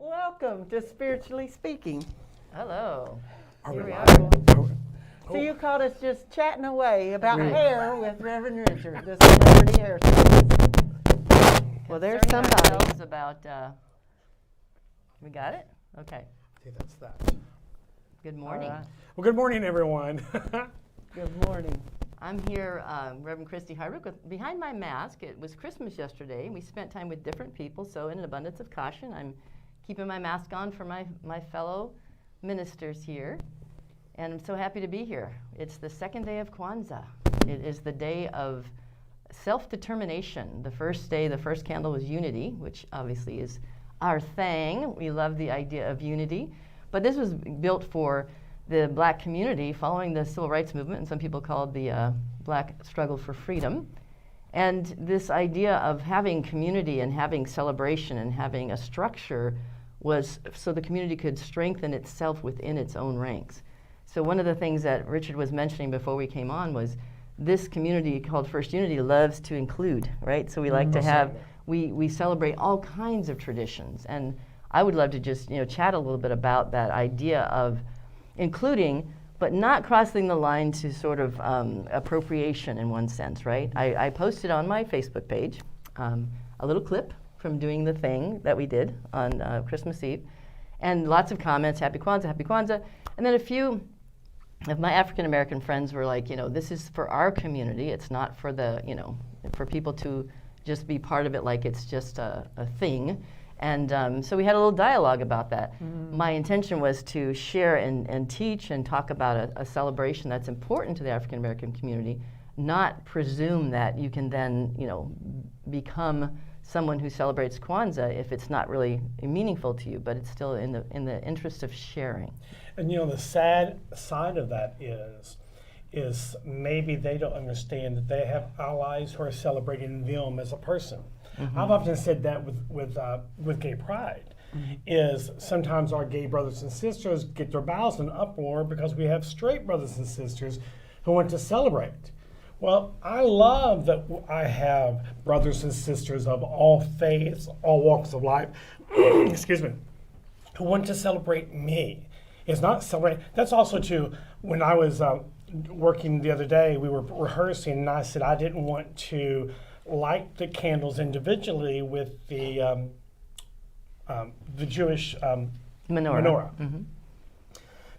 Welcome to Spiritually Speaking. Hello. Here we are. So you caught us just chatting away about hair with Reverend Richard, the celebrity hairstylist. Well, there's somebody. About, we got it? Okay. Okay, that's that. Good morning. Right. Well, good morning, everyone. Good morning. I'm here, Reverend Christy Harwick. Behind my mask, it was Christmas yesterday. We spent time with different people, so in an abundance of caution, I'm keeping my mask on for my fellow ministers here. And I'm so happy to be here. It's the second day of Kwanzaa. It is the day of self-determination. The first day, the first candle was unity, which obviously is our thing. We love the idea of unity. But this was built for the black community following the civil rights movement, and some people call it the black struggle for freedom. And this idea of having community and having celebration and having a structure was so the community could strengthen itself within its own ranks. So one of the things that Richard was mentioning before we came on was this community called First Unity loves to include, right? So we like to have, we celebrate all kinds of traditions. And I would love to just chat a little bit about that idea of including, but not crossing the line to sort of appropriation in one sense, right? I posted on my Facebook page a little clip from doing the thing that we did on Christmas Eve, and lots of comments, happy Kwanzaa, and then a few of my African American friends were like, this is for our community, it's not for the, for people to just be part of it like it's just a thing. And so we had a little dialogue about that. Mm-hmm. My intention was to share and teach and talk about a celebration that's important to the African American community, not presume that you can then, become someone who celebrates Kwanzaa if it's not really meaningful to you, but it's still in the interest of sharing. And the sad side of that is maybe they don't understand that they have allies who are celebrating them as a person. Mm-hmm. I've often said that with gay pride, is sometimes our gay brothers and sisters get their bowels in uproar because we have straight brothers and sisters who want to celebrate. Well, I love that I have brothers and sisters of all faiths, all walks of life, excuse me, who want to celebrate me. It's not celebrate. That's also too, when I was working the other day, we were rehearsing, and I said I didn't want to light the candles individually with the Jewish menorah. Mm-hmm.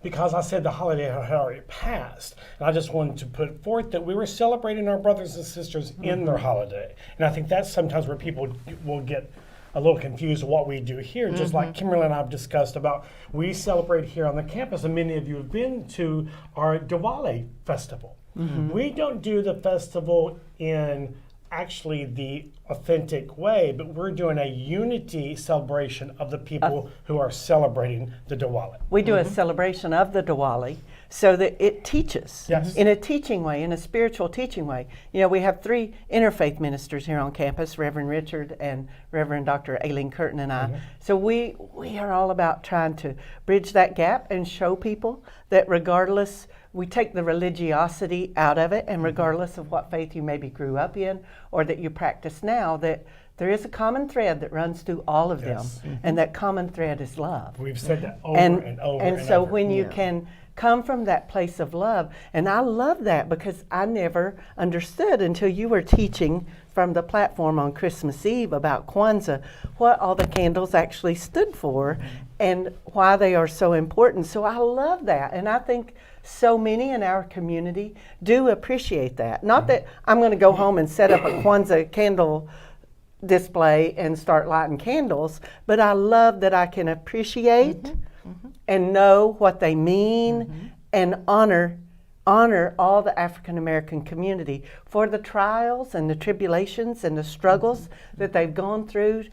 Because I said the holiday had already passed. And I just wanted to put forth that we were celebrating our brothers and sisters in their holiday. And I think that's sometimes where people will get a little confused with what we do here. Just like Kimberley and I have discussed about, we celebrate here on the campus, and many of you have been to our Diwali festival. Mm-hmm. We don't do the festival in actually the authentic way, but we're doing a unity celebration of the people who are celebrating the Diwali. We do a celebration of the Diwali so that it teaches in a teaching way, in a spiritual teaching way. We have 3 interfaith ministers here on campus, Reverend Richard and Reverend Dr. Aileen Curtin and I. Mm-hmm. So we are all about trying to bridge that gap and show people that regardless, we take the religiosity out of it, and regardless of what faith you maybe grew up in or that you practice now, that there is a common thread that runs through all of them, and that common thread is love. We've said that over and over and so over. when you can come from that place of love, and I love that because I never understood until you were teaching from the platform on Christmas Eve about Kwanzaa, what all the candles actually stood for and why they are so important. So I love that, and I think so many in our community do appreciate that. Not that I'm going to go home and set up a Kwanzaa candle display and start lighting candles, but I love that I can appreciate and know what they mean and honor all the African American community for the trials and the tribulations and the struggles that they've gone through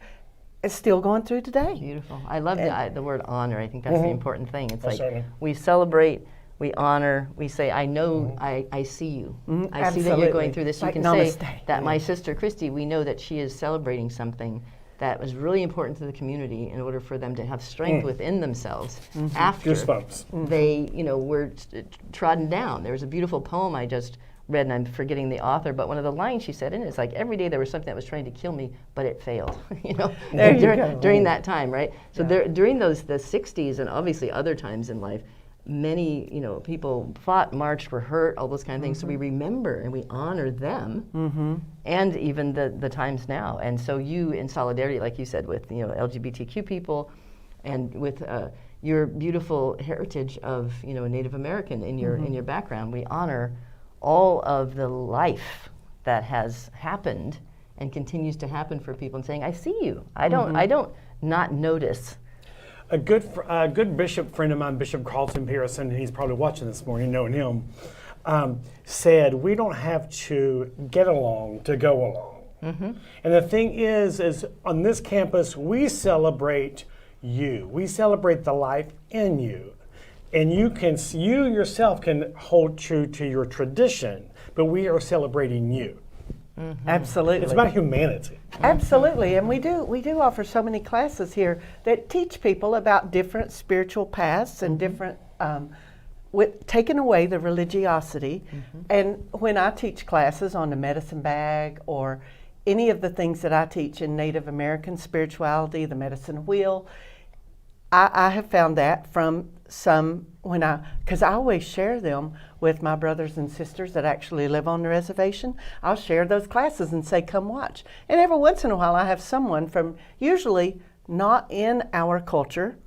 and still going through today. Beautiful. I love the word honor. I think that's the important thing. It's like we celebrate, we honor, we say, I know, I see you. I see that you're going through this. You can say that my sister Christy, we know that she is celebrating something that was really important to the community in order for them to have strength within themselves after they, were trodden down. There was a beautiful poem I just read, and I'm forgetting the author, but one of the lines she said in it is like, every day there was something that was trying to kill me, but it failed, There you go. during that time, right? So Yeah. during the 60s and obviously other times in life, many, people fought, marched, were hurt, all those kind of things. So we remember and we honor them, and even the times now. And so you, in solidarity, like you said, with LGBTQ people, and with your beautiful heritage of a Native American in your background, we honor all of the life that has happened and continues to happen for people, and saying, I see you. I don't not notice. A good bishop friend of mine, Bishop Carlton Pearson, he's probably watching this morning, knowing him, said, we don't have to get along to go along. And the thing is on this campus, we celebrate you. We celebrate the life in you. And you yourself can hold true to your tradition, but we are celebrating you. Absolutely. It's about humanity. Absolutely, and we do offer so many classes here that teach people about different spiritual paths and different, with taking away the religiosity. And when I teach classes on the medicine bag or any of the things that I teach in Native American spirituality, the medicine wheel, I have found that from because I always share them with my brothers and sisters that actually live on the reservation. I'll share those classes and say, come watch. And every once in a while I have someone from, usually not in our culture,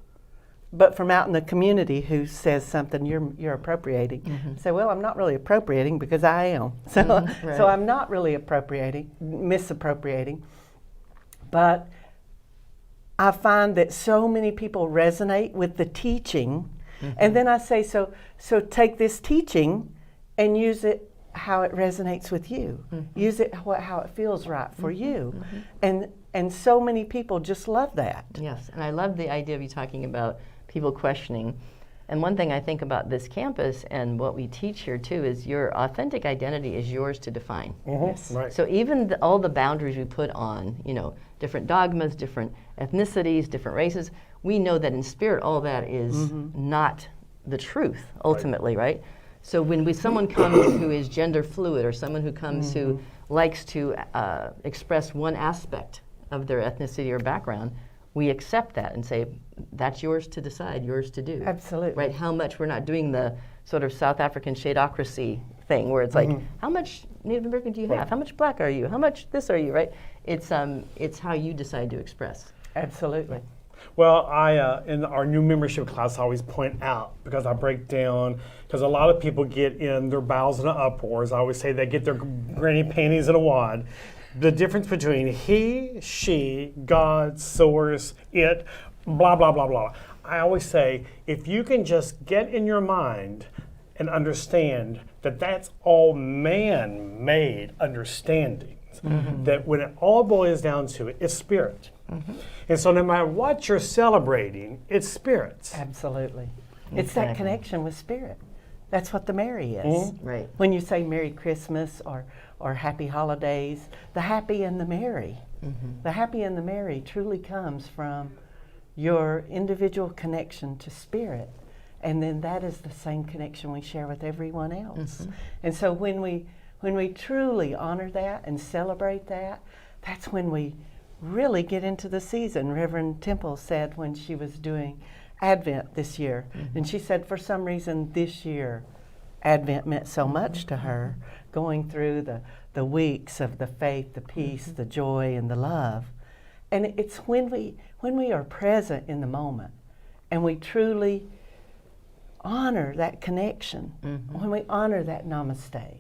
but from out in the community, who says something you're appropriating. Say, well, I'm not really appropriating because I am. So, Right. so I'm not really misappropriating. But I find that so many people resonate with the teaching, and then I say, so take this teaching and use it how it resonates with you. Use it how it feels right for you. And so many people just love that. Yes, and I love the idea of you talking about people questioning. And one thing I think about this campus and what we teach here too is your authentic identity is yours to define. Yes. Right. So even all the boundaries we put on, different dogmas, different ethnicities, different races, we know that in spirit all that is not the truth ultimately, right? So when someone comes who is gender fluid, or someone who comes who likes to express one aspect of their ethnicity or background, we accept that and say, that's yours to decide, yours to do. Absolutely. Right? How much, we're not doing the sort of South African shadeocracy thing where it's like, how much Native American do you have? How much black are you? How much this are you, right? It's how you decide to express. Absolutely. Well, I in our new membership class, I always point out, because I break down, because a lot of people get in their bowels in an uproars. I always say they get their granny panties in a wad. The difference between he, she, God, source, it, blah, blah, blah, blah. I always say, if you can just get in your mind and understand that that's all man-made understandings, that when it all boils down to it, it's spirit. And so no matter what you're celebrating, it's spirits. Absolutely. It's that Exactly. connection with spirit. That's what the Merry is. Right. When you say Merry Christmas or Happy Holidays, the happy and the merry. The happy and the merry truly comes from your individual connection to spirit. And then that is the same connection we share with everyone else. And so when we truly honor that and celebrate that, that's when we really get into the season. Reverend Temple said when she was doing Advent this year, and she said for some reason this year Advent meant so much to her, going through the weeks of the faith, the peace, the joy, and the love. And it's when we are present in the moment and we truly honor that connection, when we honor that namaste,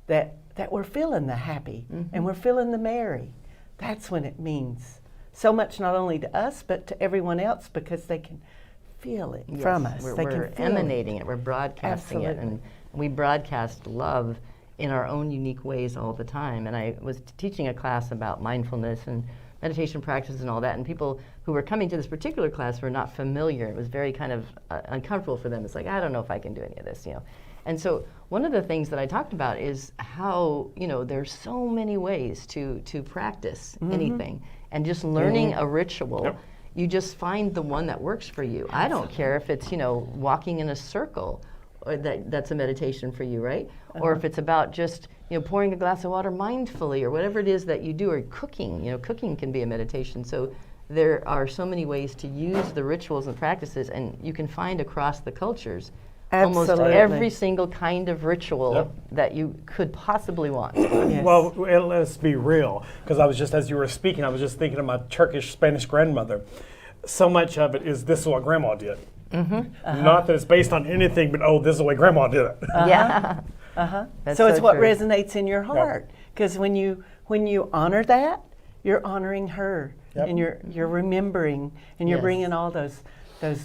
that we're feeling the happy and we're feeling the merry. That's when it means so much, not only to us, but to everyone else, because they can feel it from us. We're, They we're can feel emanating it. We're broadcasting it. Absolutely. And we broadcast love in our own unique ways all the time. And I was teaching a class about mindfulness and meditation practices and all that, and people who were coming to this particular class were not familiar. It was very kind of uncomfortable for them. It's like, I don't know if I can do any of this, And so one of the things that I talked about is how, there's so many ways to practice anything. And just learning a ritual, Yep. you just find the one that works for you. I don't care if it's, walking in a circle or that's a meditation for you, right? Or if it's about just pouring a glass of water mindfully, or whatever it is that you do, or cooking. Cooking can be a meditation. So there are so many ways to use the rituals and practices, and you can find across the cultures almost Absolutely. every single kind of ritual that you could possibly want. Yes. Well, let's be real, because I was just, as you were speaking, I was just thinking of my Turkish Spanish grandmother. So much of it is, this is what grandma did. Not that it's based on anything, but this is the way grandma did it. Yeah. That's So it's what true. resonates in your heart. Because when you honor that, you're honoring her, Yep. and you're remembering, and you're Yes. bringing all those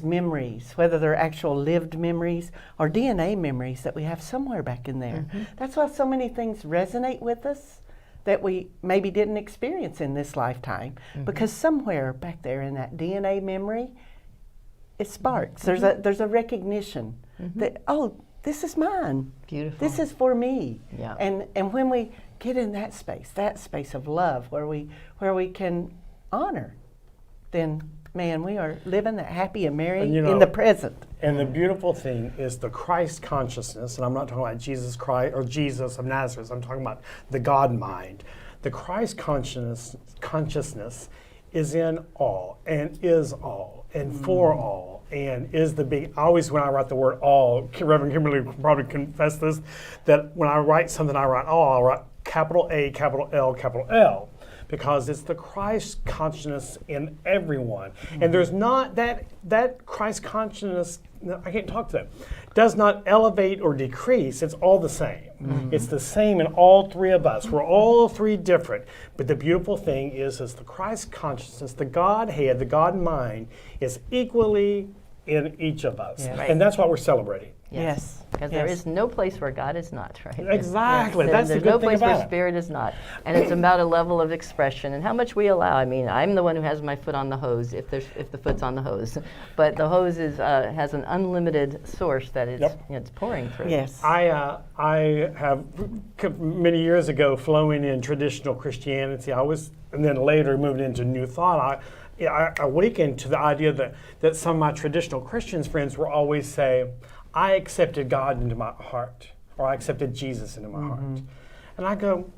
memories, whether they're actual lived memories or DNA memories that we have somewhere back in there. That's why so many things resonate with us that we maybe didn't experience in this lifetime, because somewhere back there in that DNA memory, it sparks. There's a recognition that, this is mine. Beautiful. This is for me. Yeah. And when we get in that space of love where we can honor, then man, we are living that happy and merry And, in the present. And the beautiful thing is the Christ consciousness, and I'm not talking about Jesus Christ or Jesus of Nazareth, I'm talking about the God mind. The Christ consciousness is in all and is all and for all and is the big. Always when I write the word all, Reverend Kimberley can probably confess this, that when I write something, I write all, I'll write capital A, capital L, because it's the Christ consciousness in everyone. And there's not that Christ consciousness, I can't talk to that, does not elevate or decrease. It's all the same. It's the same in all three of us. We're all three different. But the beautiful thing is the Christ consciousness, the Godhead, the God mind, is equally in each of us. Yes. Right. And that's what we're celebrating. Yes. Because there is no place where God is not, right? Exactly. Yes. That's the There's good no thing place about where it. Spirit is not. And it's about a level of expression and how much we allow. I mean, I'm the one who has my foot on the hose if the foot's on the hose. But the hose has an unlimited source that it's pouring through. Yes. I have many years ago flowing in traditional Christianity. And then later moving into New Thought. I awakened to the idea that some of my traditional Christian friends will always say, I accepted God into my heart, or I accepted Jesus into my heart. And I go,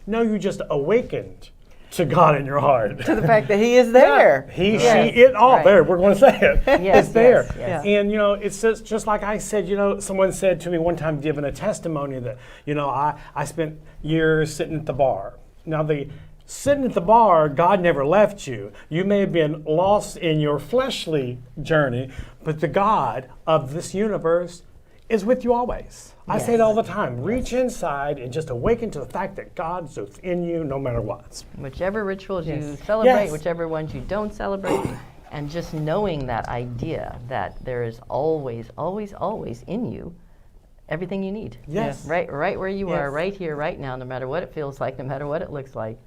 no, you just awakened to God in your heart. To the fact that He is there. He, Yes. she, it, all Right. there. We're going to say it. Yes, It's there. yes, yes. And, it's just like I said, someone said to me one time, giving a testimony that, I spent years sitting at the bar. Now, sitting at the bar, God never left you. You may have been lost in your fleshly journey, but the God of this universe is with you always. I say it all the time. Reach inside and just awaken to the fact that God's within you no matter what. Whichever rituals you Yes. celebrate, Yes. whichever ones you don't celebrate, and just knowing that idea that there is always, always, always in you everything you need. Yes. Right where you are, Yes. right here, right now, no matter what it feels like, no matter what it looks like.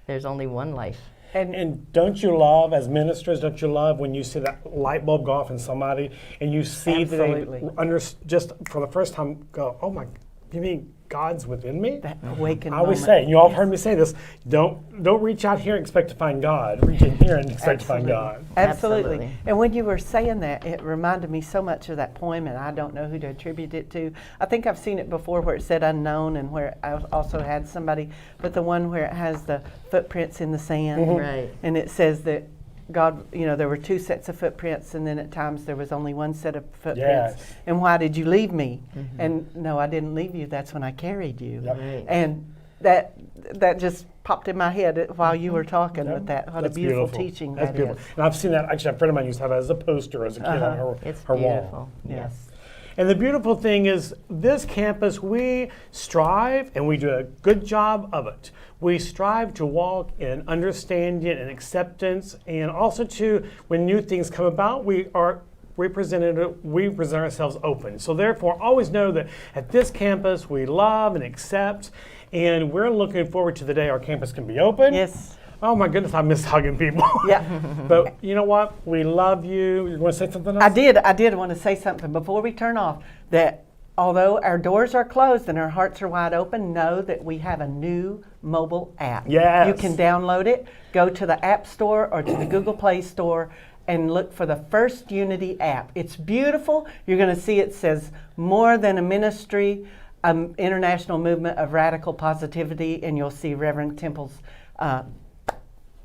There's only one life. And don't you love, as ministers, don't you love when you see that light bulb go off in somebody and you see Absolutely. that they just for the first time go, oh my, you mean God's within me? That awakened I always moment. say, and you all have heard me say this, don't reach out here and expect to find God. Reach in here and expect to find God. Absolutely. Absolutely. And when you were saying that, it reminded me so much of that poem, and I don't know who to attribute it to. I think I've seen it before where it said unknown, and where I also had somebody, but the one where it has the footprints in the sand. Right. And it says that God, there were two sets of footprints, and then at times there was only one set of footprints. Yes. And why did you leave me? And no, I didn't leave you. That's when I carried you. Yep. Right. And that just popped in my head while you were talking Yep. with that. What That's a beautiful beautiful. teaching That's that beautiful. is. And I've seen that, actually a friend of mine used to have it as a poster as a kid on her, It's her wall. beautiful. Yes. And the beautiful thing is, this campus, we strive and we do a good job of it. We strive to walk in understanding and acceptance, and also when new things come about, we present ourselves open. So therefore, always know that at this campus, we love and accept, and we're looking forward to the day our campus can be open. Yes. Oh my goodness, I miss hugging people. Yeah. But you know what? We love you. You want to say something else? I did want to say something before we turn off, that although our doors are closed and our hearts are wide open, know that we have a new mobile app. Yes. You can download it, go to the App Store or to the Google Play Store, and look for the First Unity app. It's beautiful. You're going to see it says More Than a Ministry, International Movement of Radical Positivity, and you'll see Reverend Temple's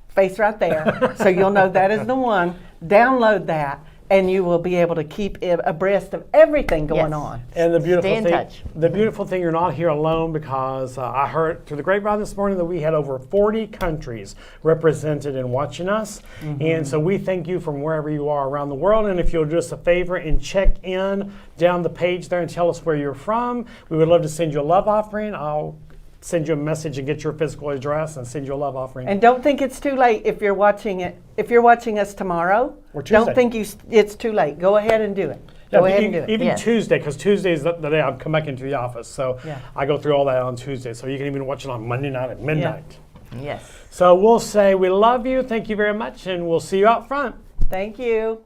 face right there. So you'll know that is the one. Download that, and you will be able to keep abreast of everything going Yes. on. And the beautiful Stay in thing, touch. the beautiful thing, you're not here alone, because I heard through the grapevine this morning that we had over 40 countries represented and watching us. And so we thank you from wherever you are around the world. And if you'll do us a favor and check in down the page there and tell us where you're from, we would love to send you a love offering. I'll send you a message and get your physical address and send you a love offering. And don't think it's too late if you're watching it. If you're watching us tomorrow, Or Tuesday. don't think it's too late. Go ahead and do it. Yeah, Go ahead and do it. Even Yes. Tuesday, because Tuesday is the day I'm coming back into the office. So Yeah. I go through all that on Tuesday. So you can even watch it on Monday night at midnight. Yes. So we'll say we love you. Thank you very much. And we'll see you out front. Thank you.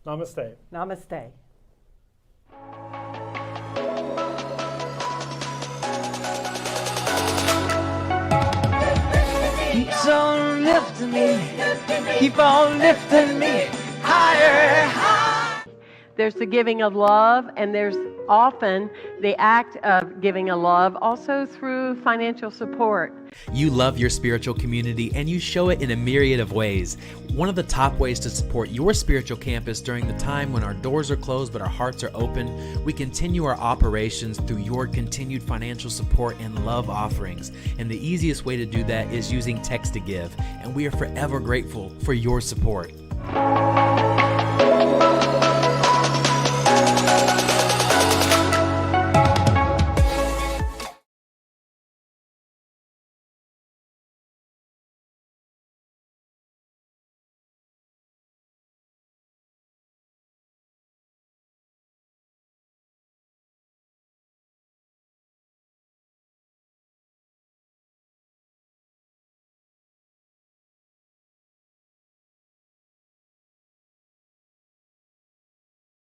Namaste. Namaste. Keeps on lifting me, keep on lifting me higher. There's the giving of love, and there's often the act of giving a love also through financial support. You love your spiritual community, and you show it in a myriad of ways. One of the top ways to support your spiritual campus during the time when our doors are closed but our hearts are open, we continue our operations through your continued financial support and love offerings. And the easiest way to do that is using text to give, and we are forever grateful for your support.